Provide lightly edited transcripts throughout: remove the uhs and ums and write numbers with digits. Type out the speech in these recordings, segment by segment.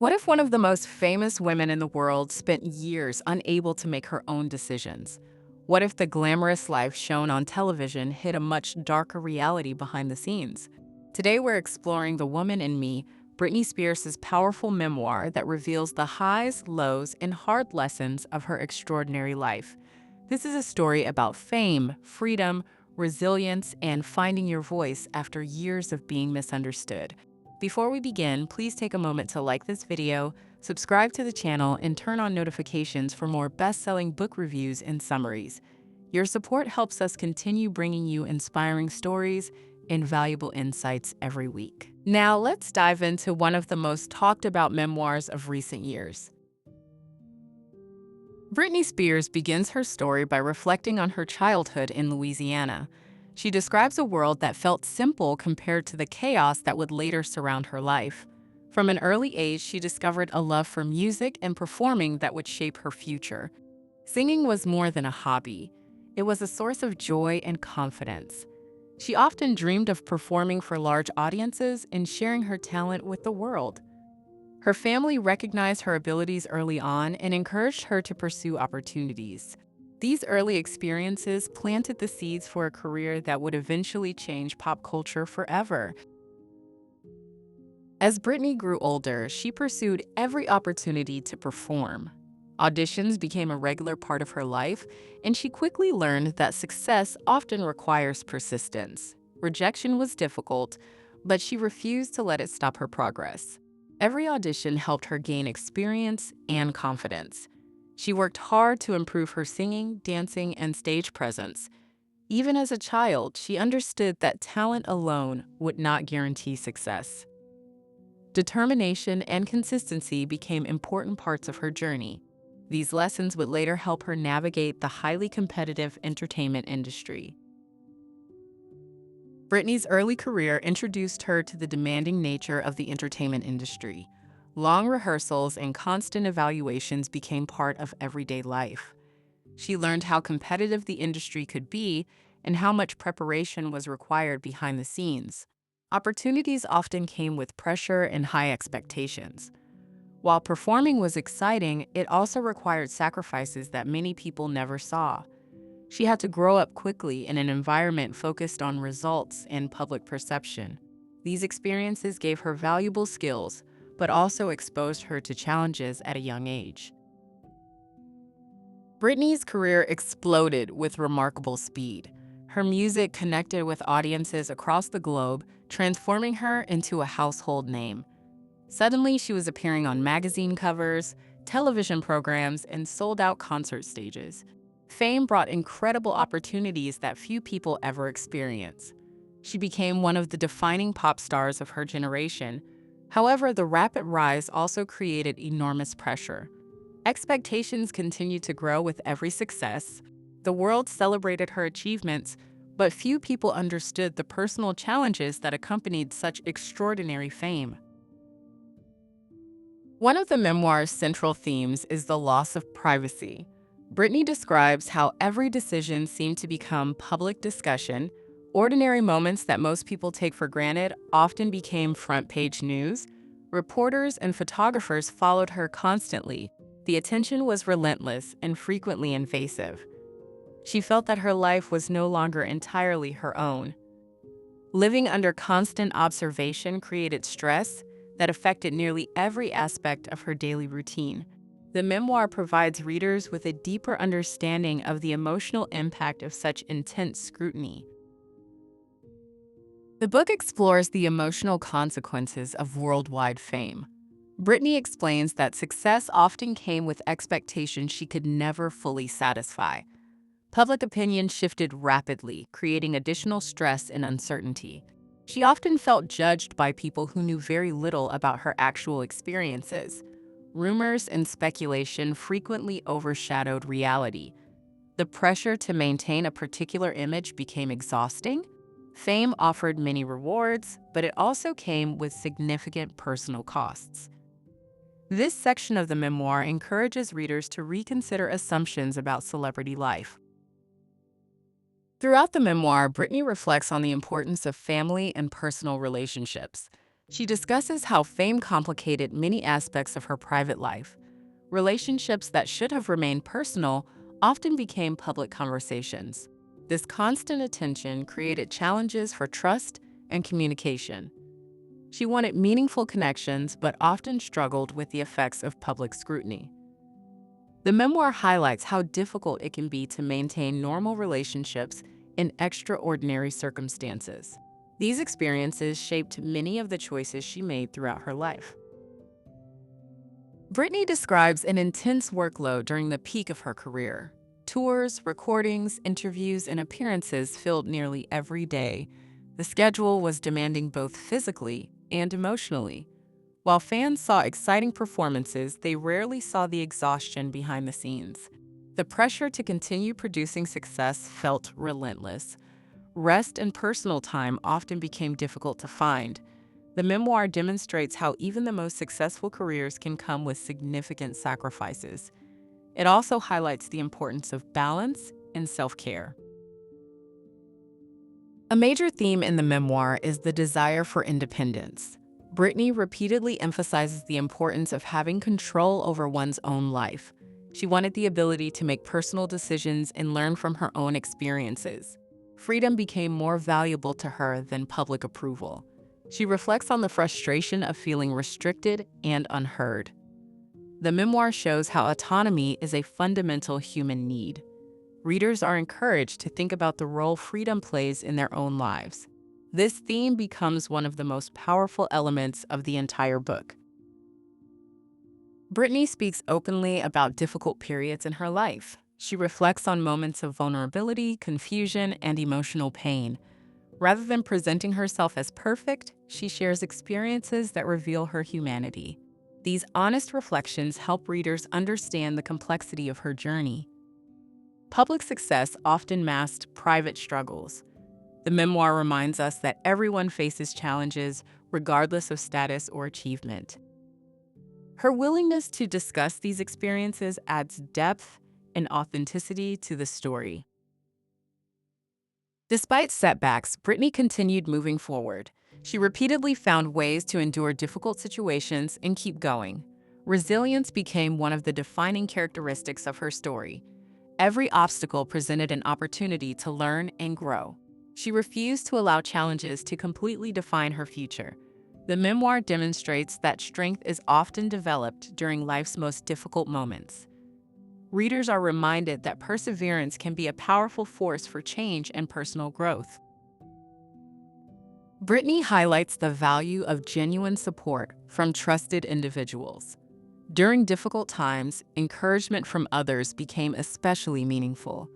What if one of the most famous women in the world spent years unable to make her own decisions? What if the glamorous life shown on television hid a much darker reality behind the scenes? Today we're exploring The Woman in Me, Britney Spears' powerful memoir that reveals the highs, lows, and hard lessons of her extraordinary life. This is a story about fame, freedom, resilience, and finding your voice after years of being misunderstood. Before we begin, please take a moment to like this video, subscribe to the channel, and turn on notifications for more best-selling book reviews and summaries. Your support helps us continue bringing you inspiring stories and valuable insights every week. Now, let's dive into one of the most talked about memoirs of recent years. Britney Spears begins her story by reflecting on her childhood in Louisiana. She describes a world that felt simple compared to the chaos that would later surround her life. From an early age, she discovered a love for music and performing that would shape her future. Singing was more than a hobby. It was a source of joy and confidence. She often dreamed of performing for large audiences and sharing her talent with the world. Her family recognized her abilities early on and encouraged her to pursue opportunities. These early experiences planted the seeds for a career that would eventually change pop culture forever. As Britney grew older, she pursued every opportunity to perform. Auditions became a regular part of her life, and she quickly learned that success often requires persistence. Rejection was difficult, but she refused to let it stop her progress. Every audition helped her gain experience and confidence. She worked hard to improve her singing, dancing, and stage presence. Even as a child, she understood that talent alone would not guarantee success. Determination and consistency became important parts of her journey. These lessons would later help her navigate the highly competitive entertainment industry. Britney's early career introduced her to the demanding nature of the entertainment industry. Long rehearsals and constant evaluations became part of everyday life. She learned how competitive the industry could be and how much preparation was required behind the scenes. Opportunities often came with pressure and high expectations. While performing was exciting, it also required sacrifices that many people never saw. She had to grow up quickly in an environment focused on results and public perception. These experiences gave her valuable skills, but also exposed her to challenges at a young age. Britney's career exploded with remarkable speed. Her music connected with audiences across the globe, transforming her into a household name. Suddenly, she was appearing on magazine covers, television programs, and sold-out concert stages. Fame brought incredible opportunities that few people ever experience. She became one of the defining pop stars of her generation. However, the rapid rise also created enormous pressure. Expectations continued to grow with every success. The world celebrated her achievements, but few people understood the personal challenges that accompanied such extraordinary fame. One of the memoir's central themes is the loss of privacy. Britney describes how every decision seemed to become public discussion. Ordinary moments that most people take for granted often became front-page news. Reporters and photographers followed her constantly. The attention was relentless and frequently invasive. She felt that her life was no longer entirely her own. Living under constant observation created stress that affected nearly every aspect of her daily routine. The memoir provides readers with a deeper understanding of the emotional impact of such intense scrutiny. The book explores the emotional consequences of worldwide fame. Britney explains that success often came with expectations she could never fully satisfy. Public opinion shifted rapidly, creating additional stress and uncertainty. She often felt judged by people who knew very little about her actual experiences. Rumors and speculation frequently overshadowed reality. The pressure to maintain a particular image became exhausting. Fame offered many rewards, but it also came with significant personal costs. This section of the memoir encourages readers to reconsider assumptions about celebrity life. Throughout the memoir, Britney reflects on the importance of family and personal relationships. She discusses how fame complicated many aspects of her private life. Relationships that should have remained personal often became public conversations. This constant attention created challenges for trust and communication. She wanted meaningful connections but often struggled with the effects of public scrutiny. The memoir highlights how difficult it can be to maintain normal relationships in extraordinary circumstances. These experiences shaped many of the choices she made throughout her life. Britney describes an intense workload during the peak of her career. Tours, recordings, interviews, and appearances filled nearly every day. The schedule was demanding both physically and emotionally. While fans saw exciting performances, they rarely saw the exhaustion behind the scenes. The pressure to continue producing success felt relentless. Rest and personal time often became difficult to find. The memoir demonstrates how even the most successful careers can come with significant sacrifices. It also highlights the importance of balance and self-care. A major theme in the memoir is the desire for independence. Britney repeatedly emphasizes the importance of having control over one's own life. She wanted the ability to make personal decisions and learn from her own experiences. Freedom became more valuable to her than public approval. She reflects on the frustration of feeling restricted and unheard. The memoir shows how autonomy is a fundamental human need. Readers are encouraged to think about the role freedom plays in their own lives. This theme becomes one of the most powerful elements of the entire book. Britney speaks openly about difficult periods in her life. She reflects on moments of vulnerability, confusion, and emotional pain. Rather than presenting herself as perfect, she shares experiences that reveal her humanity. These honest reflections help readers understand the complexity of her journey. Public success often masked private struggles. The memoir reminds us that everyone faces challenges, regardless of status or achievement. Her willingness to discuss these experiences adds depth and authenticity to the story. Despite setbacks, Britney continued moving forward. She repeatedly found ways to endure difficult situations and keep going. Resilience became one of the defining characteristics of her story. Every obstacle presented an opportunity to learn and grow. She refused to allow challenges to completely define her future. The memoir demonstrates that strength is often developed during life's most difficult moments. Readers are reminded that perseverance can be a powerful force for change and personal growth. Britney highlights the value of genuine support from trusted individuals. During difficult times, encouragement from others became especially meaningful.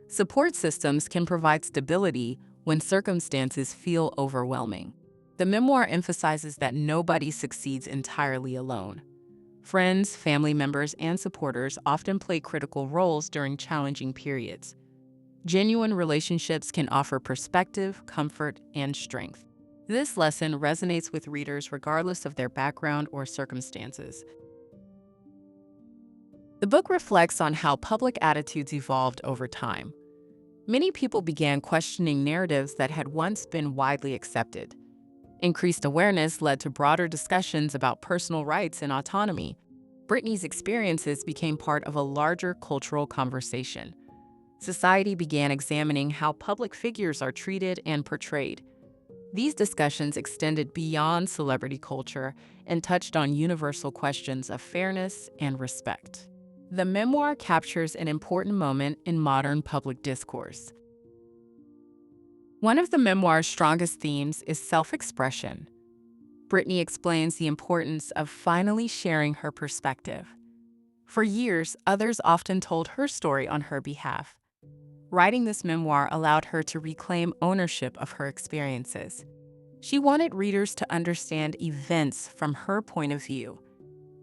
Support systems can provide stability when circumstances feel overwhelming. The memoir emphasizes that nobody succeeds entirely alone. Friends, family members, and supporters often play critical roles during challenging periods. Genuine relationships can offer perspective, comfort, and strength. This lesson resonates with readers regardless of their background or circumstances. The book reflects on how public attitudes evolved over time. Many people began questioning narratives that had once been widely accepted. Increased awareness led to broader discussions about personal rights and autonomy. Britney's experiences became part of a larger cultural conversation. Society began examining how public figures are treated and portrayed. These discussions extended beyond celebrity culture and touched on universal questions of fairness and respect. The memoir captures an important moment in modern public discourse. One of the memoir's strongest themes is self-expression. Britney explains the importance of finally sharing her perspective. For years, others often told her story on her behalf. Writing this memoir allowed her to reclaim ownership of her experiences. She wanted readers to understand events from her point of view.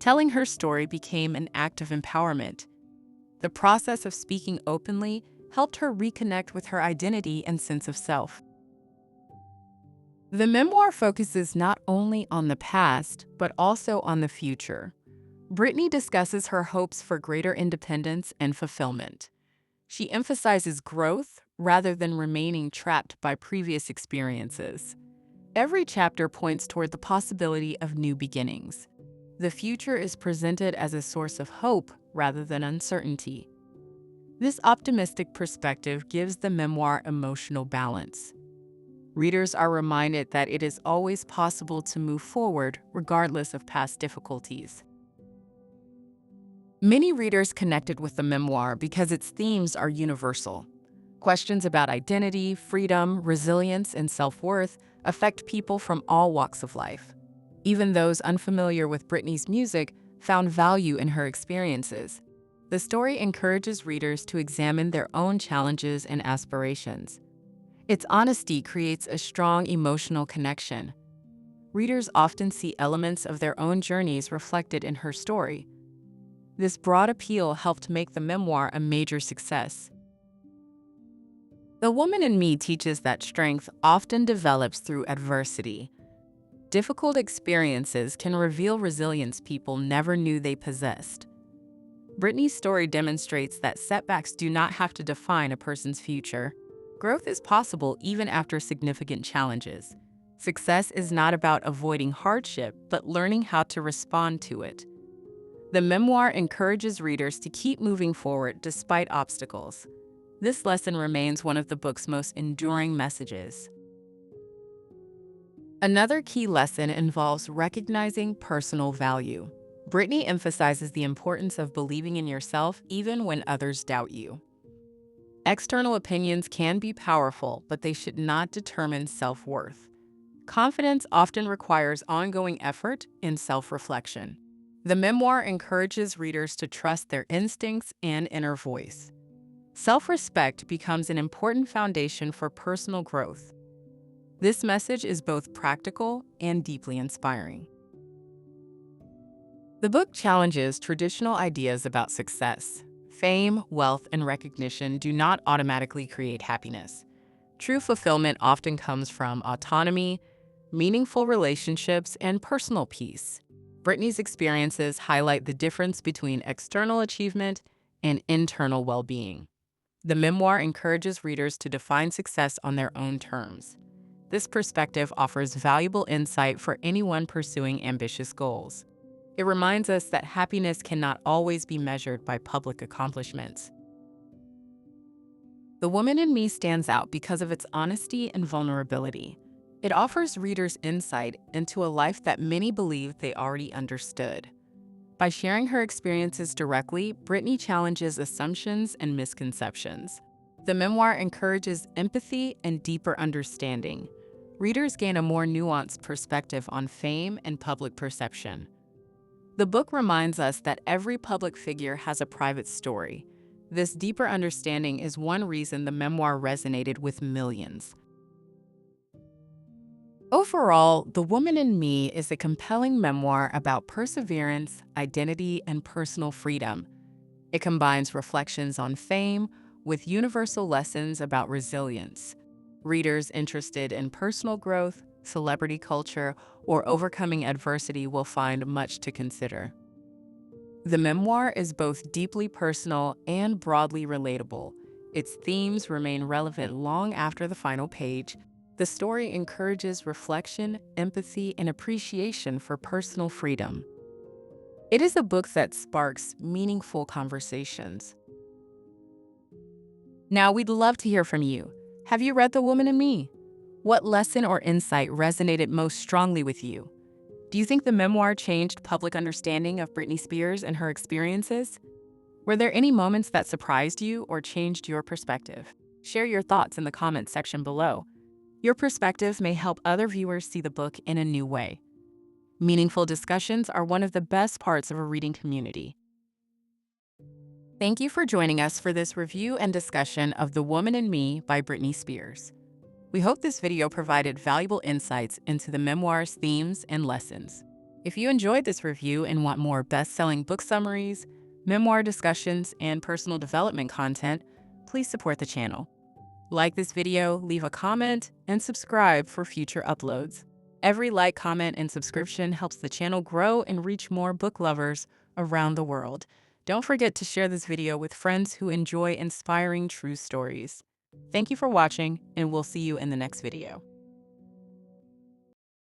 Telling her story became an act of empowerment. The process of speaking openly helped her reconnect with her identity and sense of self. The memoir focuses not only on the past, but also on the future. Britney discusses her hopes for greater independence and fulfillment. She emphasizes growth rather than remaining trapped by previous experiences. Every chapter points toward the possibility of new beginnings. The future is presented as a source of hope rather than uncertainty. This optimistic perspective gives the memoir emotional balance. Readers are reminded that it is always possible to move forward regardless of past difficulties. Many readers connected with the memoir because its themes are universal. Questions about identity, freedom, resilience, and self-worth affect people from all walks of life. Even those unfamiliar with Britney's music found value in her experiences. The story encourages readers to examine their own challenges and aspirations. Its honesty creates a strong emotional connection. Readers often see elements of their own journeys reflected in her story. This broad appeal helped make the memoir a major success. The Woman in Me teaches that strength often develops through adversity. Difficult experiences can reveal resilience people never knew they possessed. Britney's story demonstrates that setbacks do not have to define a person's future. Growth is possible even after significant challenges. Success is not about avoiding hardship, but learning how to respond to it. The memoir encourages readers to keep moving forward despite obstacles. This lesson remains one of the book's most enduring messages. Another key lesson involves recognizing personal value. Britney emphasizes the importance of believing in yourself even when others doubt you. External opinions can be powerful, but they should not determine self-worth. Confidence often requires ongoing effort and self-reflection. The memoir encourages readers to trust their instincts and inner voice. Self-respect becomes an important foundation for personal growth. This message is both practical and deeply inspiring. The book challenges traditional ideas about success. Fame, wealth, and recognition do not automatically create happiness. True fulfillment often comes from autonomy, meaningful relationships, and personal peace. Britney's experiences highlight the difference between external achievement and internal well-being. The memoir encourages readers to define success on their own terms. This perspective offers valuable insight for anyone pursuing ambitious goals. It reminds us that happiness cannot always be measured by public accomplishments. The Woman in Me stands out because of its honesty and vulnerability. It offers readers insight into a life that many believed they already understood. By sharing her experiences directly, Britney challenges assumptions and misconceptions. The memoir encourages empathy and deeper understanding. Readers gain a more nuanced perspective on fame and public perception. The book reminds us that every public figure has a private story. This deeper understanding is one reason the memoir resonated with millions. Overall, The Woman in Me is a compelling memoir about perseverance, identity, and personal freedom. It combines reflections on fame with universal lessons about resilience. Readers interested in personal growth, celebrity culture, or overcoming adversity will find much to consider. The memoir is both deeply personal and broadly relatable. Its themes remain relevant long after the final page. The story encourages reflection, empathy, and appreciation for personal freedom. It is a book that sparks meaningful conversations. Now, we'd love to hear from you. Have you read The Woman in Me? What lesson or insight resonated most strongly with you? Do you think the memoir changed public understanding of Britney Spears and her experiences? Were there any moments that surprised you or changed your perspective? Share your thoughts in the comments section below. Your perspective may help other viewers see the book in a new way. Meaningful discussions are one of the best parts of a reading community. Thank you for joining us for this review and discussion of The Woman in Me by Britney Spears. We hope this video provided valuable insights into the memoir's themes and lessons. If you enjoyed this review and want more best-selling book summaries, memoir discussions, and personal development content, please support the channel. Like this video, leave a comment, and subscribe for future uploads. Every like, comment, and subscription helps the channel grow and reach more book lovers around the world. Don't forget to share this video with friends who enjoy inspiring true stories. Thank you for watching, and we'll see you in the next video.